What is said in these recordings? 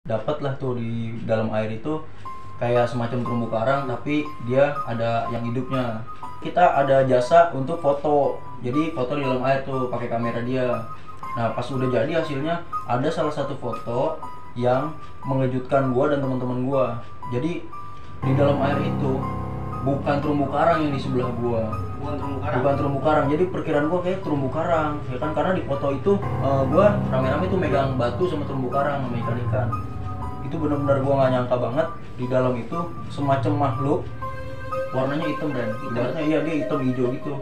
Dapat lah tuh di dalam air itu kayak semacam terumbu karang, tapi dia ada yang hidupnya. Kita ada jasa untuk foto, jadi foto di dalam air tuh pakai kamera dia. Nah pas udah jadi hasilnya, ada salah satu foto yang mengejutkan gua dan teman-teman gua. Jadi di dalam air itu bukan terumbu karang yang di sebelah gua. Bukan terumbu karang. Jadi perkiraan gua kayak terumbu karang, ya kan, karena di foto itu gua rame-rame tuh megang batu sama terumbu karang sama ikan-ikan. Itu benar-benar gua nggak nyangka banget di dalam itu semacam makhluk warnanya hitam, dan ibaratnya iya dia hitam hijau gitu.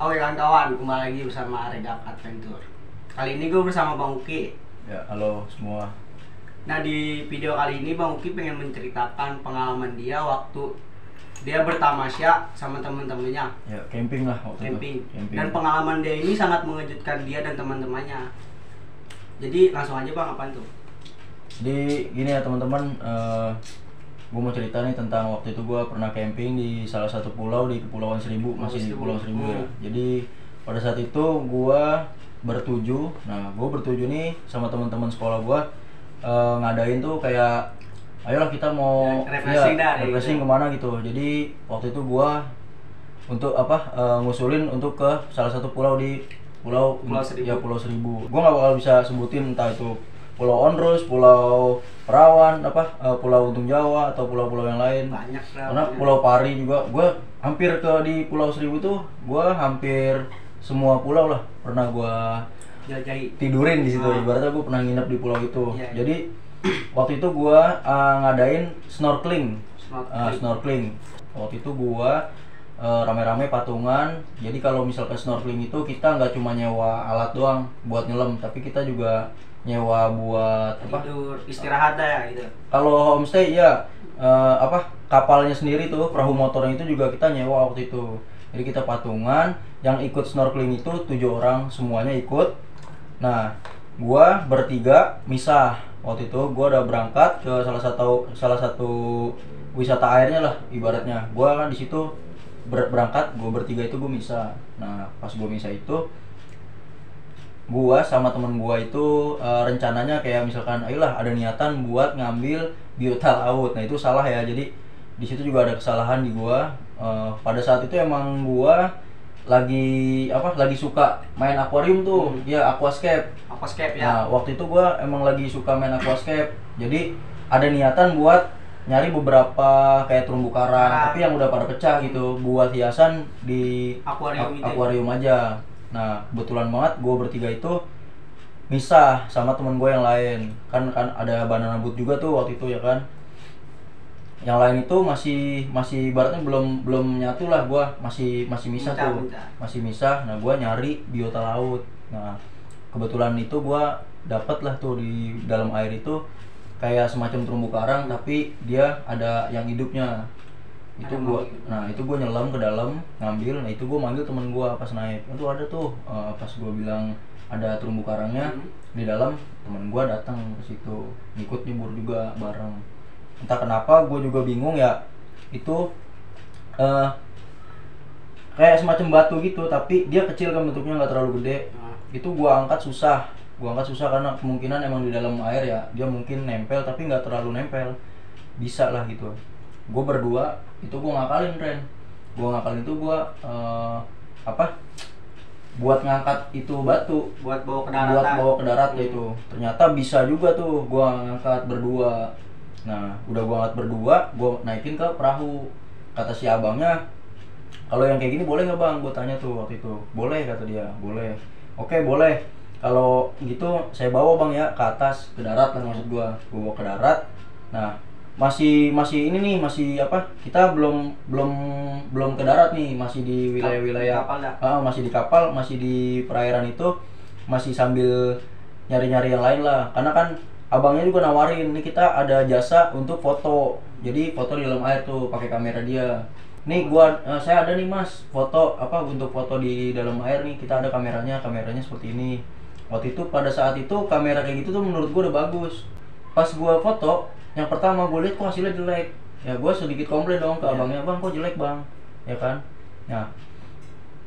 Oke kawan-kawan, kembali lagi bersama Redap Adventure. Kali ini gue bersama Bang Uki. Ya, halo semua. Nah di video kali ini Bang Uki pengen menceritakan pengalaman dia waktu dia bertamasya sama teman-temannya. Ya, camping lah waktu Camping. itu. Camping. Dan pengalaman dia ini sangat mengejutkan dia dan teman-temannya. Jadi langsung aja Bang, apaan tuh? Jadi gini ya teman-teman, gue mau cerita nih tentang waktu itu gue pernah camping di salah satu pulau di Kepulauan Seribu, masih di Pulau Seribu ya. Jadi pada saat itu gue bertujuh, nah gue bertujuh nih sama teman-teman sekolah gue ngadain tuh kayak, ayolah kita mau refreshing kemana gitu. Jadi waktu itu gue untuk ngusulin untuk ke salah satu pulau di Pulau Seribu. Ya, Pulau Seribu. Gue nggak bakal bisa sebutin entah itu Pulau Onrus, Pulau Perawan, Pulau Untung Jawa atau pulau-pulau yang lain. Banyak lah. Karena Pulau Pari juga, gue hampir ke di Pulau Seribu tuh, gue hampir semua pulau lah pernah gue jajahi, tidurin di situ. Ibaratnya gue pernah nginep di pulau itu. Iya. Jadi waktu itu gue ngadain snorkeling. Snorkeling. Waktu itu gue rame-rame patungan. Jadi kalau misalkan snorkeling itu kita nggak cuma nyewa alat doang buat nyelam, tapi kita juga nyewa buat tidur, istirahat ya gitu. Kalau homestay ya kapalnya sendiri tuh, perahu motornya itu juga kita nyewa waktu itu. Jadi kita patungan, yang ikut snorkeling itu 7 orang semuanya ikut. Nah, gua bertiga misah. Waktu itu gua udah berangkat ke salah satu wisata airnya lah ibaratnya. Gua kan di situ berangkat, gua bertiga itu gua misah. Nah, pas gua misah itu gua sama temen gua itu rencananya kayak misalkan ayolah ada niatan buat ngambil biota laut. Nah itu salah ya. Jadi di situ juga ada kesalahan di gua. Pada saat itu emang gua lagi suka main akuarium tuh. Ya, aquascape ya. Nah waktu itu gua emang lagi suka main aquascape. Jadi ada niatan buat nyari beberapa kayak terumbu karang, tapi yang udah pada pecah gitu, buat hiasan di akuarium aja. Nah kebetulan banget gue bertiga itu misah sama temen gue yang lain, kan ada banana boat juga tuh waktu itu ya kan. Yang lain itu masih ibaratnya belum nyatu lah, gue masih misah tuh. Masih misah. Nah gue nyari biota laut. Nah kebetulan itu gue dapet lah tuh di dalam air itu kayak semacam terumbu karang, tapi dia ada yang hidupnya. Itu gue nyelam ke dalam ngambil. Nah itu gue manggil temen gue pas naik, itu ada tuh pas gue bilang ada terumbu karangnya di dalam, temen gue datang ke situ ngikut nyebur juga bareng. Entah kenapa gue juga bingung ya, itu kayak semacam batu gitu, tapi dia kecil kan bentuknya, nggak terlalu gede. Itu gue angkat susah karena kemungkinan emang di dalam air ya dia mungkin nempel, tapi nggak terlalu nempel, bisa lah gitu. Gue berdua itu gue ngakalin itu gue buat ngangkat itu batu, buat bawa ke darat itu. Ternyata bisa juga tuh gue ngangkat berdua. Nah udah gue angkat berdua, gue naikin ke perahu. Kata si abangnya, kalau yang kayak gini boleh nggak bang? Gue tanya tuh waktu itu. Boleh, kata dia, boleh. Oke boleh, kalau gitu saya bawa bang ya ke atas, ke darat lah maksud gue bawa ke darat. Nah masih ini nih, kita belum ke darat nih, masih di wilayah masih di kapal, masih di perairan itu, masih sambil nyari yang lain lah. Karena kan abangnya juga nawarin nih, kita ada jasa untuk foto, jadi foto di dalam air tuh pakai kamera dia. Nih saya ada nih mas foto untuk foto di dalam air nih, kita ada kameranya seperti ini. Waktu itu pada saat itu kamera kayak gitu tuh menurut gue udah bagus. Pas gue foto yang pertama gue lihat kok hasilnya jelek, ya gue sedikit komplain dong ke abangnya, bang kok jelek bang, ya kan. Nah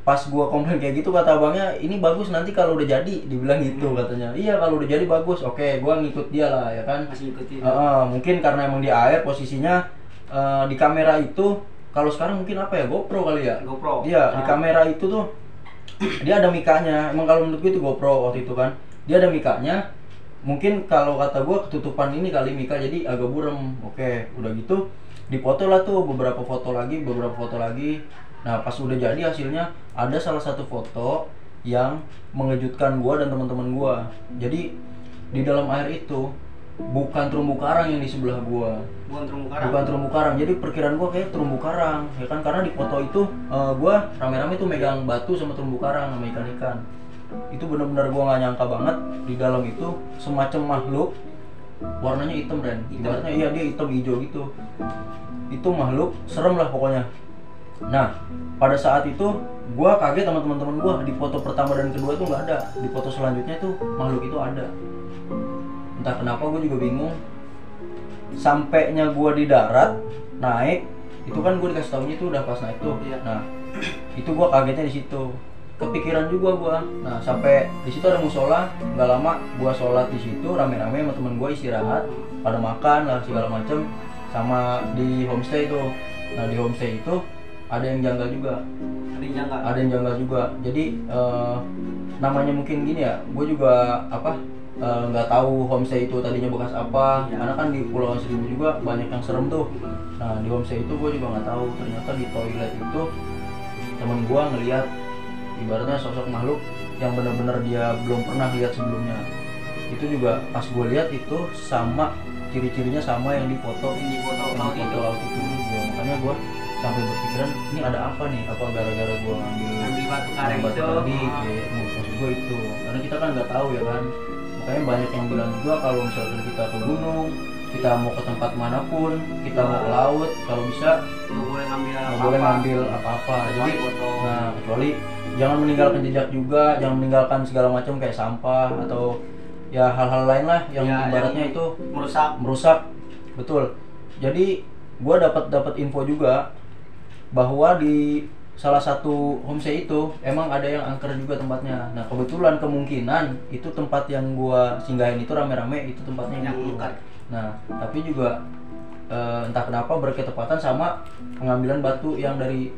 pas gua komplain kayak gitu kata abangnya, ini bagus nanti kalau udah jadi, dibilang gitu katanya. Iya kalau udah jadi bagus. Oke, gua ngikut dia lah ya kan. Masih ikutin. Mungkin karena emang di air posisinya di kamera itu, kalau sekarang mungkin apa ya, GoPro kali ya. GoPro. Iya, di kamera itu tuh dia ada mikanya. Emang kalau menurut gue itu GoPro waktu itu kan, dia ada mikanya. Mungkin kalau kata gua ketutupan ini kali mika, jadi agak burem. Oke, udah gitu dipoto lah tuh beberapa foto lagi. Nah pas udah jadi hasilnya, ada salah satu foto yang mengejutkan gua dan teman-teman gua. Jadi di dalam air itu bukan terumbu karang yang di sebelah gua. Bukan terumbu karang. Jadi perkiraan gua kayak terumbu karang, ya kan, karena di foto itu gua rame-rame tuh megang batu sama terumbu karang sama ikan-ikan. Itu benar-benar gua nggak nyangka banget di dalam itu semacam makhluk warnanya hitam, Ren. Ibaratnya iya dia hitam hijau gitu. Itu makhluk serem lah pokoknya. Nah, pada saat itu gua kaget sama teman-teman gua, di foto pertama dan kedua tuh nggak ada. Di foto selanjutnya tuh makhluk itu ada. Entah kenapa gua juga bingung. Sampainya gua di darat, naik, itu kan gua dikasih taunya itu udah pas naik tuh. Nah, itu gua kagetnya di situ. Kepikiran juga gua. Nah, sampai di situ ada musola, nggak lama gua sholat di situ rame-rame sama temen gua, istirahat, pada makan lah segala macem, sama di homestay itu. Nah, di homestay itu ada yang janggal juga. Ada yang janggal juga. Jadi namanya mungkin gini ya, gue juga nggak tahu homestay itu tadinya bekas apa, karena kan di Pulau Seribu juga banyak yang serem tuh. Nah, di homestay itu gue juga nggak tahu, ternyata di toilet itu temen gue ngelihat ibaratnya sosok makhluk yang benar-benar dia belum pernah lihat sebelumnya. Itu juga pas gue lihat itu sama ciri-cirinya sama yang di foto laut itu. Ya, makanya gue sampai berpikiran ini ada apa nih, apa gara-gara gue ngambil batu karang itu tadi, maksud gue itu karena kita kan nggak tahu ya kan. Makanya banyak yang bilang juga kalau misalkan kita ke gunung, kita mau ke tempat manapun, kita mau ke laut, kalau bisa nggak boleh ngambil apa-apa. Jadi nah, kecuali jangan meninggalkan jejak juga, jangan meninggalkan segala macam kayak sampah atau ya hal-hal lain lah yang ibaratnya itu merusak. Betul. Jadi gue dapat info juga bahwa di salah satu homestay itu emang ada yang angker juga tempatnya. Nah, kebetulan kemungkinan itu tempat yang gua singgahin itu rame-rame, itu tempatnya yang angker. Nah, tapi juga entah kenapa berketepatan sama pengambilan batu yang dari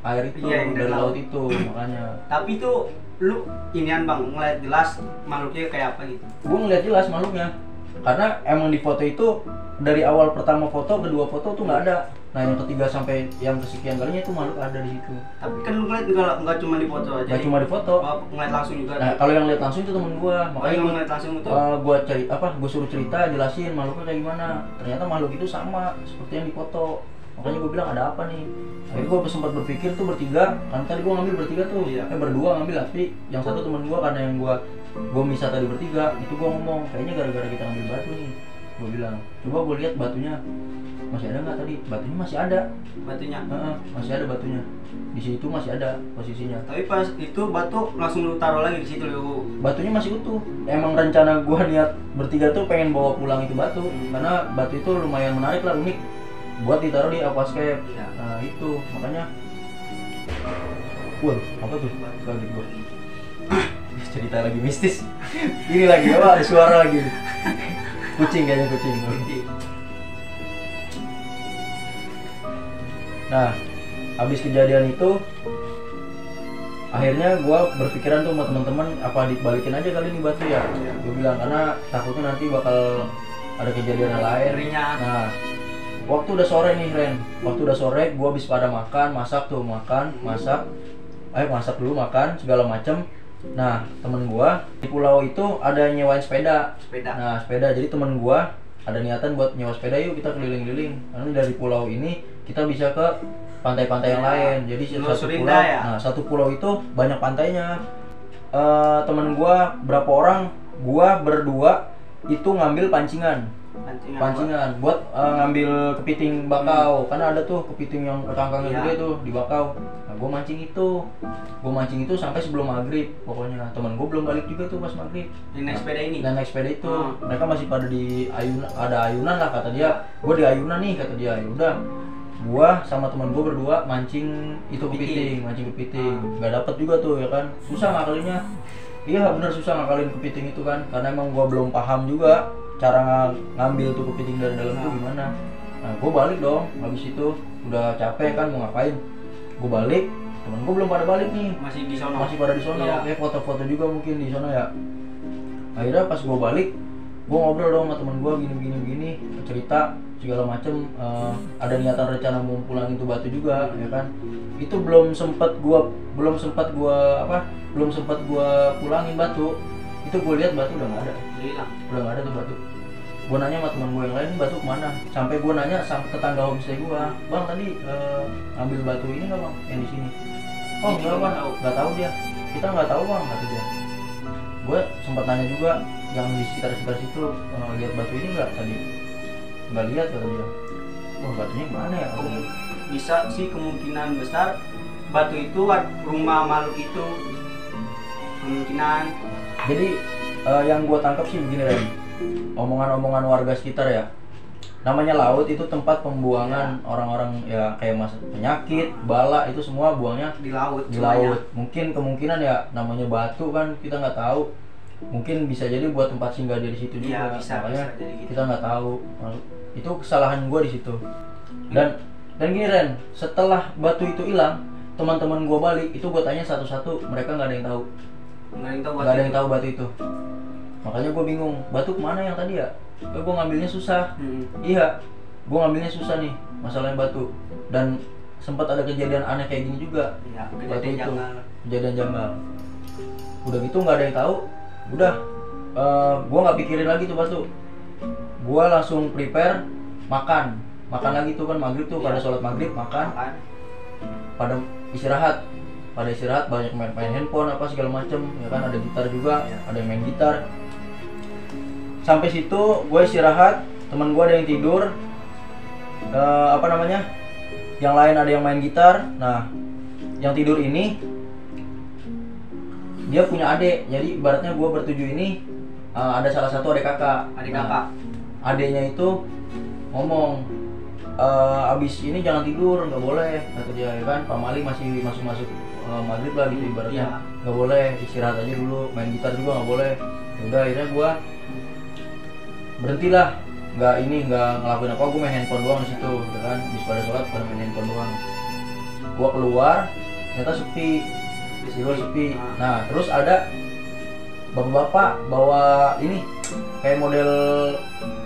air itu, dari laut itu, makanya. Tapi itu lu inian Bang, ngeliat jelas makhluknya kayak apa gitu? Gua ngeliat jelas makhluknya. Karena emang di foto itu dari awal pertama foto, kedua foto tuh nggak ada. Nah, yang ketiga sampai yang kesekian kalinya itu makhluk ada di situ. Tapi kan lu ngeliat nggak cuma di foto aja. Nggak cuma di foto. Ngeliat langsung juga. Nah, kalau yang lihat langsung itu temen gua. Makanya gua ngeliat langsung itu. Gua suruh cerita, jelasin makhluknya kayak gimana. Ternyata makhluk itu sama seperti yang di foto. Makanya gua bilang ada apa nih. Akhirnya gua sempat berpikir tuh bertiga. Kan tadi gua ngambil bertiga tuh. Berdua ngambil, tapi yang satu temen gua karena yang gua misah tadi bertiga, itu gua ngomong kayaknya gara-gara kita ngambil batu nih. Gua bilang, coba gua lihat batunya. Masih ada nggak tadi? Batunya masih ada. Masih ada batunya. Di situ masih ada posisinya. Tapi pas itu batu langsung lu taruh lagi di situ lu. Batunya masih utuh. Emang rencana gua niat bertiga tuh pengen bawa pulang itu batu, karena batu itu lumayan menarik lah, unik buat ditaruh di aquascape. Nah, itu makanya. Wah, apa tuh? Kaget gua. Cerita lagi mistis. Ini lagi apa? Ada suara lagi. Kucing kayaknya, kucing. Nah, habis kejadian itu akhirnya gue berpikiran tuh sama teman-teman, apa dibalikin aja kali ini batu ya. Gue bilang karena takutnya nanti bakal ada kejadian lain. Nah, waktu udah sore nih Ren, waktu udah sore gue habis pada makan, masak dulu, makan segala macem. Nah, temen gue di pulau itu ada nyewain sepeda. Nah, sepeda, jadi temen gue ada niatan buat nyewa sepeda, yuk kita keliling-keliling. Karena dari pulau ini kita bisa ke pantai-pantai yang lain. Jadi satu pulau itu banyak pantainya. Temen gua berapa orang? Gua berdua itu ngambil pancingan buat ngambil kepiting bakau. Karena ada tuh kepiting yang kangkangnya gede tuh di bakau. Nah, gua mancing itu sampai sebelum maghrib pokoknya. Temen gua belum balik juga tuh pas maghrib. Naik sepeda itu. Mereka masih pada di ayunan, ada ayunan lah kata dia. Gua di ayunan nih kata dia. Ya udah. gua sama teman gua berdua mancing itu kepiting, mancing kepiting. Nggak dapet juga tuh ya kan. Susah ngakalinnya. Iya bener susah ngakalin kepiting itu kan, karena emang gua belum paham juga cara ngambil tuh kepiting dari dalam tuh gimana. Nah gua balik dong, habis itu udah capek kan mau ngapain. Gua balik, temen gua belum pada balik nih. Masih di sono. Masih pada di sono. Iya. Kayak foto-foto juga mungkin di sono ya. Akhirnya pas gua balik, gua ngobrol dong sama temen gua gini, cerita segala macem, ada niatan rencana mau pulangin tuh batu juga ya kan. Itu belum sempat gua pulangin batu. Itu gua lihat batu udah nggak ada. Hilang. Udah nggak ada tuh batu. Gua nanya sama teman gua yang lain, batu kemana? Sampai gua nanya sama tetangga homestay gua, bang tadi ngambil batu ini nggak bang yang di sini? Oh Dia enggak bang, nggak tahu. nggak tahu dia. Kita nggak tahu bang, kata dia. Gue sempat nanya juga yang di sekitar situ, lihat batu ini nggak tadi? Nggak lihat, kata dia. Wah batunya mana ya? Kata dia. Bisa sih kemungkinan besar batu itu rumah makhluk itu, kemungkinan. Jadi yang gue tangkap sih begini Ren, omongan-omongan warga sekitar ya. Namanya laut itu tempat pembuangan orang-orang ya kayak penyakit, bala itu semua buangnya Di laut. di semuanya. laut. Mungkin kemungkinan ya namanya batu kan kita nggak tahu. Mungkin bisa jadi buat tempat singgah dia di situ juga. Iya, bisa Makanya jadi gitu. kita nggak tahu. Itu kesalahan gue di situ. Dan gini Ren, setelah batu itu hilang, teman-teman gue balik itu gue tanya satu-satu, mereka nggak ada yang tahu. Nggak ada yang tahu Nggak ada yang tahu batu itu. Makanya gue bingung, batu kemana yang tadi ya? Gue ngambilnya susah. Iya, gue ngambilnya susah nih, masalahnya batu. Dan sempat ada kejadian aneh kayak gini juga. Iya, Batu kejadian itu, janggal. kejadian janggal. Udah gitu nggak ada yang tahu. Udah, gue nggak pikirin lagi tuh batu. Gue langsung prepare makan lagi tuh kan maghrib tuh, pada sholat maghrib makan, Makan. pada istirahat banyak main handphone apa segala macem ya kan, ada gitar juga, ada yang main gitar. Sampai situ gue istirahat, teman gue ada yang tidur, yang lain ada yang main gitar. Nah yang tidur ini dia punya adik, jadi ibaratnya gue bertujuh ini ada salah satu adik kakak. Adik Nah, kakak. adiknya itu ngomong, abis ini jangan tidur, nggak boleh, kata dia ya kan. Pamali masih masuk maghrib lah gitu ibaratnya, Iya. nggak boleh, istirahat aja dulu, main gitar juga nggak boleh. Udah akhirnya gua berhentilah, nggak ngelakuin apa, gua main handphone doang di situ, gitu kan. Habis pada sholat pada main handphone doang. Gua keluar, ternyata sepi, sepi. Nah terus ada bapak-bapak bawa ini kayak model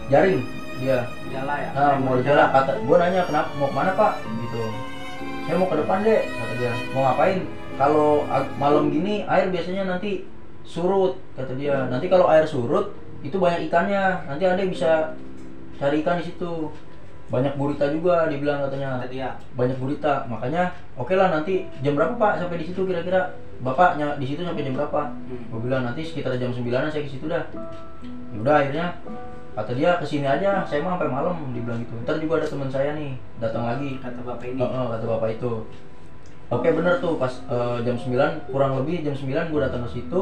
jaring dia. Jala ya. Nah mau jalan, kata gue nanya kenapa, mau kemana pak gitu. Saya mau ke depan deh, kata dia. Mau ngapain? Kalau malam gini air biasanya nanti surut, kata dia. Nanti kalau air surut itu banyak ikannya, nanti anda bisa cari ikan di situ. Banyak gurita juga dibilang, katanya. Kata dia. Banyak gurita, makanya oke lah, nanti jam berapa pak sampai di situ kira-kira? Bapaknya di situ sampai jam berapa? Gue bilang nanti sekitar jam 9-an saya ke situ dah. Yaudah akhirnya kata dia kesini aja, saya mau sampai malam, dibilang gitu. Ntar juga ada teman saya nih datang lagi, Kata bapak ini. kata bapak itu. Oke bener tuh, pas jam 9 kurang lebih jam 9 gue datang ke situ,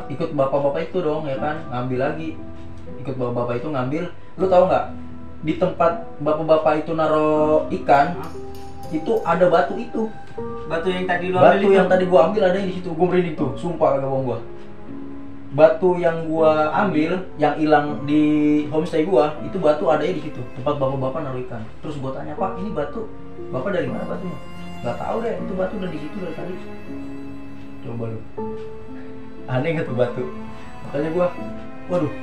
ikut bapak-bapak itu dong ya kan, ngambil lagi, ikut bapak-bapak itu ngambil. Lu tahu nggak, di tempat bapak-bapak itu naro ikan itu ada batu itu. Batu yang tadi lu ambil Batu itu. yang tadi gua ambil ada di situ, gua merinding tuh, sumpah kagak bohong gua. Batu yang gua ambil, yang hilang di homestay gua, itu batu adanya di situ, tempat bapak-bapak naruh ikan. Terus gua tanya, "Pak, ini batu Bapak dari mana batunya?" "Nggak tahu deh, itu batu udah di situ dari tadi." Coba lu. Aneh nggak tuh batu? Makanya gua, waduh,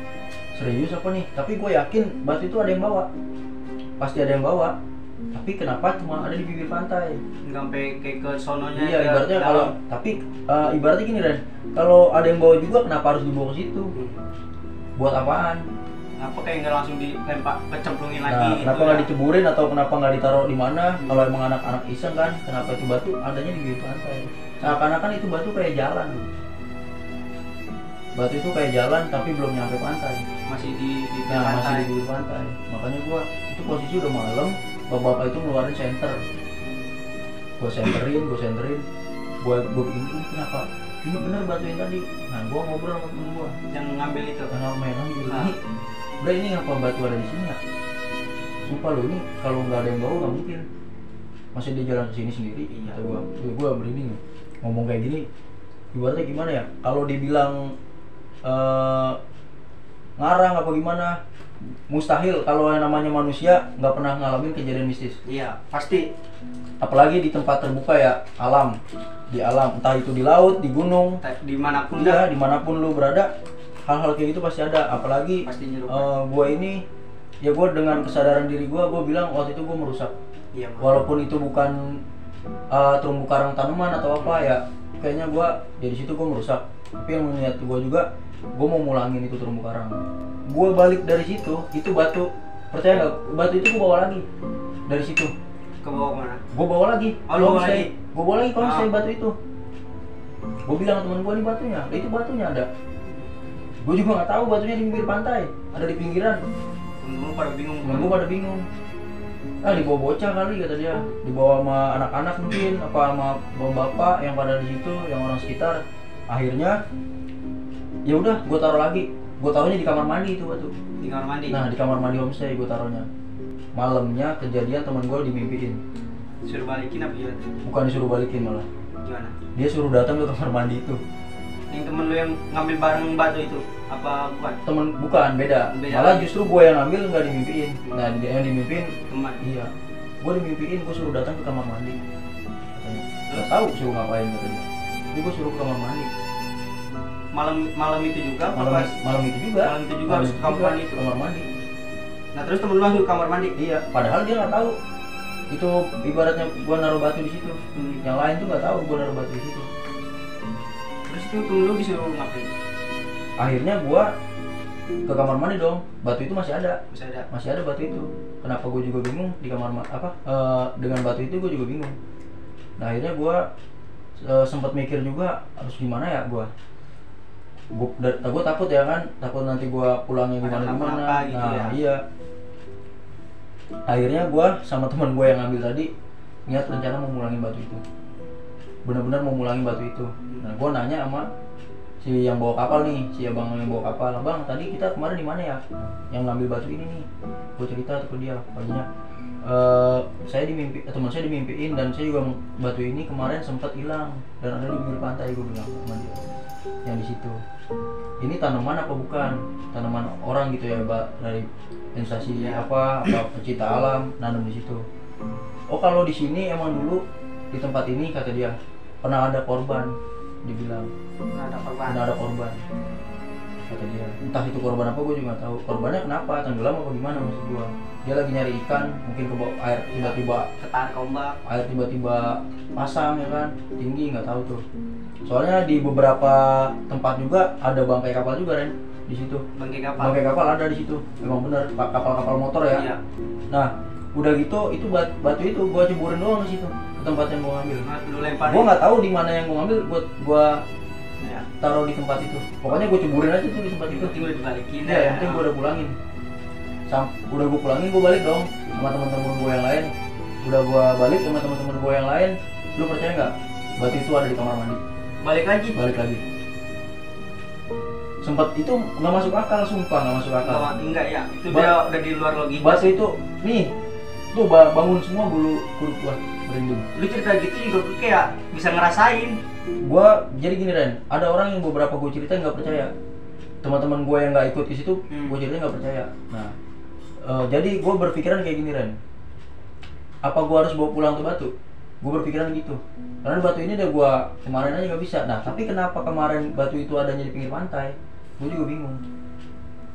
serius apa nih? Tapi gua yakin batu itu ada yang bawa. Pasti ada yang bawa. Tapi kenapa cuma ada di bibir pantai? Nggak sampai kayak ke sononya. Iya, ke ibaratnya dalam. kalau ibaratnya gini Ren, kalau ada yang bawa juga kenapa harus dibawa ke situ? Buat apaan? Apa kayak nggak langsung dilempar, kecemplungin lagi? Nah, gitu kenapa ya? nggak diceburin atau kenapa nggak ditaruh di mana? Kalau emang anak-anak iseng kan, kenapa itu batu adanya di bibir pantai? Seakan-akan itu batu kayak jalan. Batu itu kayak jalan tapi belum nyampe pantai. Masih di Nah, masih pantai. di bibir pantai. Makanya gua itu posisi udah malam, bapak-bapak itu ngeluarin senter. Gua senterin, gua bikin ini kenapa? Ini bener batu yang tadi. Nah, gua ngobrol sama temen gua. Yang ngambil itu. Yang main lagi Ah. ini. Udah ini ngapa batu ada di sini ya? sumpah lo ini kalau nggak ada yang bawa nggak mungkin, masih dia jalan ke sini sendiri. Iya. Kata gua merinding ngomong kayak gini. Ibaratnya gimana ya, kalau dibilang ngarang apa gimana, mustahil kalau yang namanya manusia nggak pernah ngalamin kejadian mistis. Iya, pasti. Apalagi di tempat terbuka ya, alam, di alam, entah itu di laut, di gunung, Dimanapun iya, dimanapun lu berada, hal-hal kayak gitu pasti ada. Apalagi pasti nyerupai. gua ini, ya gua dengan kesadaran diri gua bilang waktu itu gua merusak. Iya, Mas. Walaupun itu bukan terumbu karang tanaman atau apa ya, kayaknya gua dari situ gua merusak. Tapi yang niat gua juga, gua mau mulangin itu terumbu karang. Gua balik dari situ, itu batu, percaya nggak? Batu itu gua bawa lagi dari situ. Ke bawah mana? Gue bawa lagi, Oh, lu bawa lagi? gue bawa lagi kalau Ah. saya batu itu. Gue bilang ke temen gue, ini batunya, itu batunya ada. Gue juga nggak tahu batunya di pinggir pantai, ada di pinggiran. Temen-temen pada bingung. Temen gue pada bingung. Dibawa bocah kali kata dia, dibawa sama anak-anak mungkin, apa sama bapak yang pada di situ, yang orang sekitar. Akhirnya, ya udah, gue taruh lagi. Gue taruhnya di kamar mandi itu batu. Di kamar mandi. Nah di kamar mandi homestay gue taruhnya. Malamnya kejadian temen gue dimimpiin. Suruh balikin apa gimana? Bukan disuruh balikin malah. Gimana? Dia suruh datang ke kamar mandi itu. Yang temen lu yang ngambil barang batu itu apa bukan? Temen bukan, beda. Beda. Malah justru gue yang ngambil nggak dimimpiin. Nah dia yang dimimpiin, Teman. iya. Gue dimimpiin, gue suruh datang ke kamar mandi. Katanya. Gak tahu suruh ngapain katanya. Jadi gue suruh ke kamar mandi. Malam itu juga apa pas? Malam itu juga. Malam itu juga harus ke kamar mandi itu. Kamar mandi. Nah terus temen lu langsung ke kamar mandi. Iya. Padahal dia nggak tahu. Itu ibaratnya gue naruh batu di situ. Yang lain tuh nggak tahu gue naruh batu di situ. Terus itu temen lu disuruh ngapain? Akhirnya gue ke kamar mandi dong. Batu itu masih ada. Masih ada. Batu itu. Kenapa gue juga bingung di kamar dengan batu itu gue juga bingung. Nah akhirnya gue sempat mikir juga harus gimana ya gue takut ya kan, takut nanti gue pulangnya gimana gitu nah ya. iya. Akhirnya gue sama teman gue yang ngambil tadi niat rencana mau mulangin batu itu, benar-benar mau mulangin batu itu. Nah gue nanya sama si yang bawa kapal nih, si abang yang bawa kapal, bang tadi kita kemarin di mana ya yang ngambil batu ini nih. Gue cerita tuh ke dia, paginya teman saya dimimpiin dan saya juga batu ini kemarin sempat hilang dan ada di pinggir pantai. Gue bilang sama dia yang di situ, ini tanaman apa bukan tanaman orang gitu ya, dari instansi apa pecinta alam nanam di situ. Oh kalau di sini emang dulu di tempat ini kata dia pernah ada korban, dibilang pernah ada korban kata dia. Entah itu korban apa gue juga nggak tahu. Korbannya kenapa, tenggelam apa gimana maksud gue. Dia lagi nyari ikan, mungkin ke bawah air tiba-tiba ketarik ombak, air tiba-tiba pasang ya kan, tinggi nggak tahu tuh. Soalnya di beberapa tempat juga ada bangkai kapal juga Ren di situ. bangkai kapal. Bangkai kapal ada di situ. Memang benar kapal-kapal motor ya. Iya. Nah, udah gitu itu batu itu gua ceburin doang di situ ke tempat yang gua ngambil. Nah, lu lemparin. Gua nggak tahu di mana yang gua ngambil, gua Ya. taruh di tempat itu. Pokoknya gua ceburin aja tuh di tempat itu. Penting udah dibalikin. Iya, yang penting gua udah pulangin. Udah gua pulangin, gua balik dong sama teman-teman gua yang lain. Udah gua balik sama teman-teman gua yang lain. Lu percaya nggak? Batu itu ada di kamar mandi. Balik lagi. Sempet itu nggak masuk akal, sumpah nggak masuk akal. Enggak ya, itu udah di luar logika. Batu itu nih tuh bangun semua bulu gua merinding. Lu cerita gitu juga gue kayak bisa ngerasain. Gua jadi gini Ren, ada orang yang beberapa gua cerita nggak percaya. Teman-teman gua yang nggak ikut ke situ, gua cerita nggak percaya. Nah, jadi gua berpikiran kayak gini Ren. Apa gua harus bawa pulang tuh batu? Gue berpikiran gitu, karena batu ini udah gue kemarin aja nggak bisa. Nah tapi kenapa kemarin batu itu adanya di pinggir pantai? Gue juga bingung.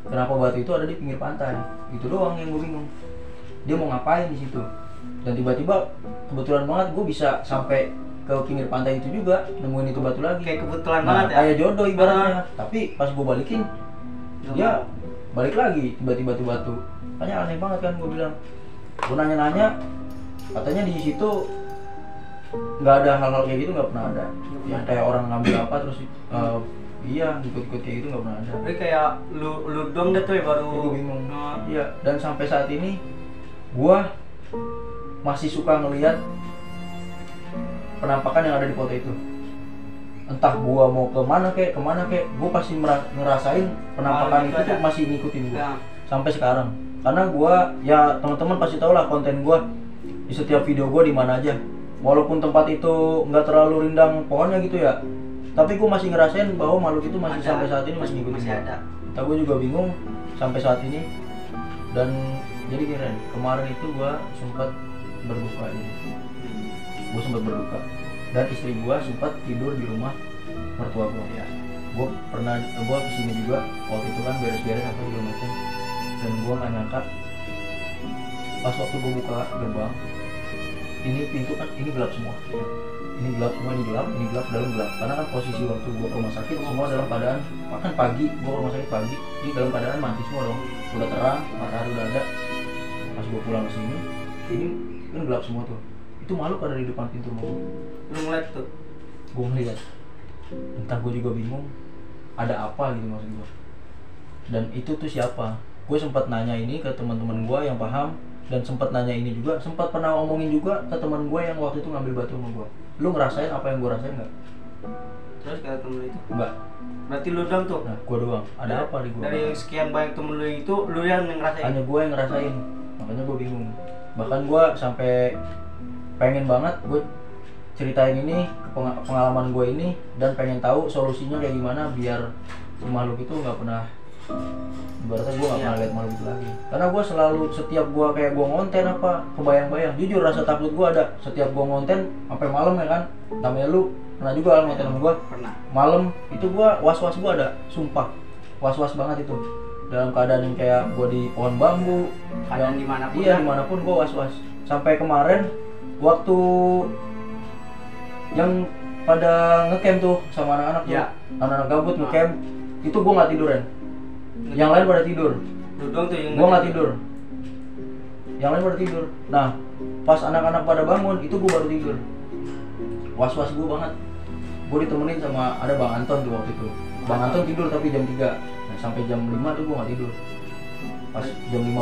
Kenapa batu itu ada di pinggir pantai? Itu doang yang gue bingung. Dia mau ngapain di situ? Dan tiba-tiba kebetulan banget gue bisa sampai ke pinggir pantai itu juga nemuin itu batu lagi. Kayak kebetulan Nah, banget ya. kayak jodoh ibaratnya. Tapi pas gue balikin, dia balik lagi tiba-tiba tuh batu. Makanya aneh banget kan gue bilang. Gue nanya-nanya, katanya di situ nggak ada hal-hal kayak gitu, nggak pernah ada. Yang kayak orang ngambil apa terus iya ikut-ikut kayak gitu nggak pernah ada. Tapi kayak lu dong deh tuh ya baru. Gue bingung. Iya, dan sampai saat ini gua masih suka ngelihat penampakan yang ada di foto itu. Entah gua mau kemana kek, gua pasti ngerasain penampakan itu tuh masih ngikutin gua sampai sekarang. Karena gua ya teman-teman pasti tahu lah konten gua di setiap video gua di mana aja. Walaupun tempat itu nggak terlalu rindang pohonnya gitu ya, tapi gua masih ngerasain bahwa makhluk itu masih Ada. sampai saat ini masih ngikutin Masih gua. ada. Entah gua juga bingung sampai saat ini. Dan jadi keren, kemarin itu gua sempat berduka ini. Gua sempat berduka. Dan istri gua sempat tidur di rumah mertua gua. Iya. Gua kesini juga waktu itu kan beres-beres apa segala macam, dan gua nggak nyangka pas waktu gua buka gerbang ini pintu kan ini gelap semua, ini gelap semua, ini gelap dalam gelap, karena kan posisi waktu gua ke rumah sakit semua dalam keadaan kan pagi, gua ke rumah sakit pagi, ini dalam keadaan mati semua dong, udah terang, matahari udah ada. Pas gua pulang ke sini ini kan gelap semua tuh, itu makhluk ada di depan pintu rumah gua. Lu ngeliat tuh. Gua ngeliat, entah gua juga bingung ada apa gitu maksud gua. Dan itu tuh siapa? Gue sempat nanya ini ke teman-teman gue yang paham, dan sempat nanya ini juga, sempat pernah ngomongin juga ke teman gue yang waktu itu ngambil batu sama gue. Lu ngerasain apa yang gue rasain nggak? Terus kata temen lu itu, Enggak. berarti lu doang tuh. Nah, gue doang. Ada apa di gue? Dari sekian banyak temen lu itu, lu yang ngerasain. Hanya gue yang ngerasain. Makanya gue bingung. Bahkan gue sampai pengen banget gue ceritain ini ke pengalaman gue ini, dan pengen tahu solusinya kayak gimana biar si makhluk itu nggak pernah, ibaratnya gue gak pernah lihat makhluk itu lagi. Karena gue selalu, setiap gue kayak gue ngonten apa, kebayang-bayang, jujur rasa takut gue ada setiap gue ngonten sampai malam ya kan. Namanya lu pernah juga kan ngonten sama gue Pernah. malam, itu gue was-was, gue ada, sumpah was-was banget itu. Dalam keadaan yang kayak gue di pohon bambu, Keadaan dimanapun iya kan? dimanapun gue was-was. Sampai kemarin waktu yang pada ngecamp tuh sama anak-anak tuh, Iya. anak-anak gabut ngecamp, itu gue nggak tiduran. Yang lain pada tidur, Lu doang tuh yang gue nggak tidur. Yang lain pada tidur. Nah, pas anak-anak pada bangun, itu gue baru tidur. Was-was gue banget. Gue ditemenin sama ada Bang Anton tuh waktu itu. Bang Anton tidur tapi jam 3. Nah, sampai jam 5 tuh gue nggak tidur. Pas jam 5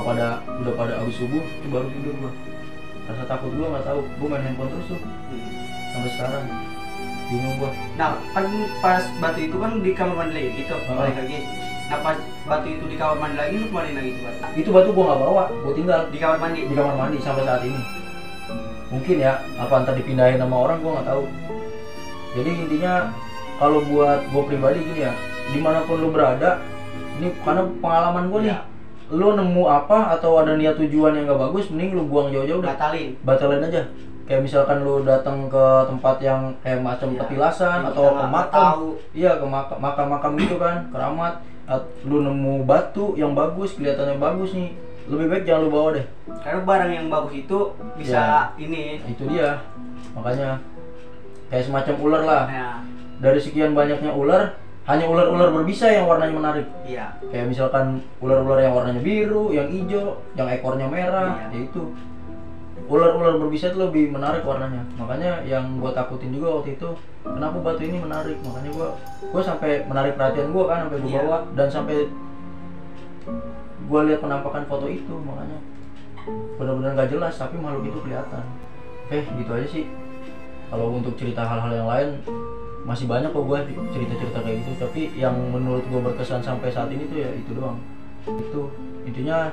udah pada habis subuh, itu baru tidur gue. Rasa takut gue nggak tahu. Gue main handphone terus tuh sampai sekarang. Bingung gue. Nah, kan pas batu itu kan di kamar mandi lagi gitu, balik lagi. Nah, pas batu itu di kamar mandi lagi, lu kemana lagi tuh batu? Itu batu gue nggak bawa, gue tinggal Di kamar mandi. di kamar mandi sampai saat ini. Mungkin ya, apa entar dipindahin sama orang, gue nggak tahu. Jadi intinya kalau buat gue pribadi gini ya, dimanapun lu berada, ini karena pengalaman gue nih, Iya. lu nemu apa atau ada niat tujuan yang nggak bagus, mending lu buang jauh-jauh dah, batalin aja. Kayak misalkan lu datang ke tempat yang kayak macam Iya. petilasan Yang atau kita ke nggak makam, tahu. iya ke makam-makam gitu kan, keramat. Lu nemu batu yang bagus, kelihatannya bagus nih, lebih baik jangan lu bawa deh. Karena barang yang bagus itu bisa ini. Itu dia, makanya kayak semacam ular lah. Ya, Dari sekian banyaknya ular, hanya ular-ular berbisa yang warnanya menarik. iya. Kayak misalkan ular-ular yang warnanya biru, yang hijau, yang ekornya merah, Iya. yaitu ular-ular berbisa itu lebih menarik warnanya. Makanya yang gue takutin juga waktu itu, kenapa batu ini menarik. Makanya gue sampai menarik perhatian gue kan, sampai gue Iya. bawa, dan sampai gue lihat penampakan foto itu. Makanya benar-benar gak jelas, tapi makhluk itu kelihatan. Gitu aja sih. Kalau untuk cerita hal-hal yang lain masih banyak kok gue cerita-cerita kayak gitu, tapi yang menurut gue berkesan sampai saat ini tuh ya itu doang. Itu intinya,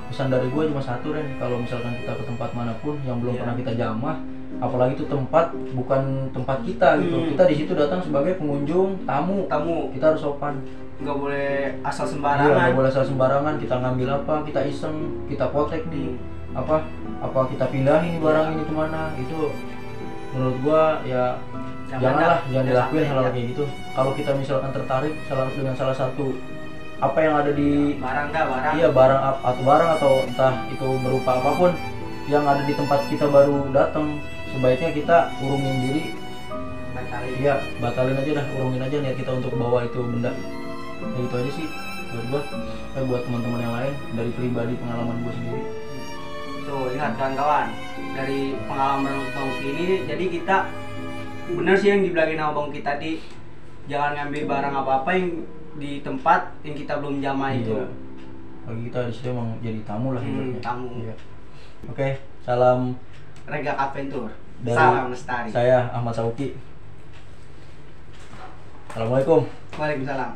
pesan dari gue cuma satu, Ren. Kalau misalkan kita ke tempat manapun yang belum pernah kita jamah, apalagi itu tempat bukan tempat kita gitu, kita di situ datang sebagai pengunjung, tamu, kita harus sopan. Nggak boleh asal Iya, sembarangan. nggak boleh asal sembarangan. Kita ngambil apa, kita iseng, kita potek nih, apa kita pindahin barang ini kemana, itu menurut gua ya jangan dilakuin hal-hal kayak gitu. Kalau kita misalkan tertarik dengan salah satu apa yang ada di barang. iya barang atau entah itu berupa apapun yang ada di tempat kita baru datang, sebaiknya kita urungin diri. Batalin aja dah, urungin aja niat kita untuk bawa itu benda. Ya itu aja sih buat buat teman-teman yang lain, dari pribadi pengalaman gue sendiri. Tuh, ingat kawan-kawan, dari pengalaman Bang Uki ini, jadi kita bener sih yang dibilangin sama Bang Uki tadi, jangan ngambil barang apa-apa yang di tempat yang kita belum jamah itu. Bagi kita di sini emang jadi tamu lah ibaratnya. Tamu. Iya. Oke, salam Regak Adventure. dari Salam lestari. saya Ahmad Sauki. Assalamualaikum. Waalaikumsalam.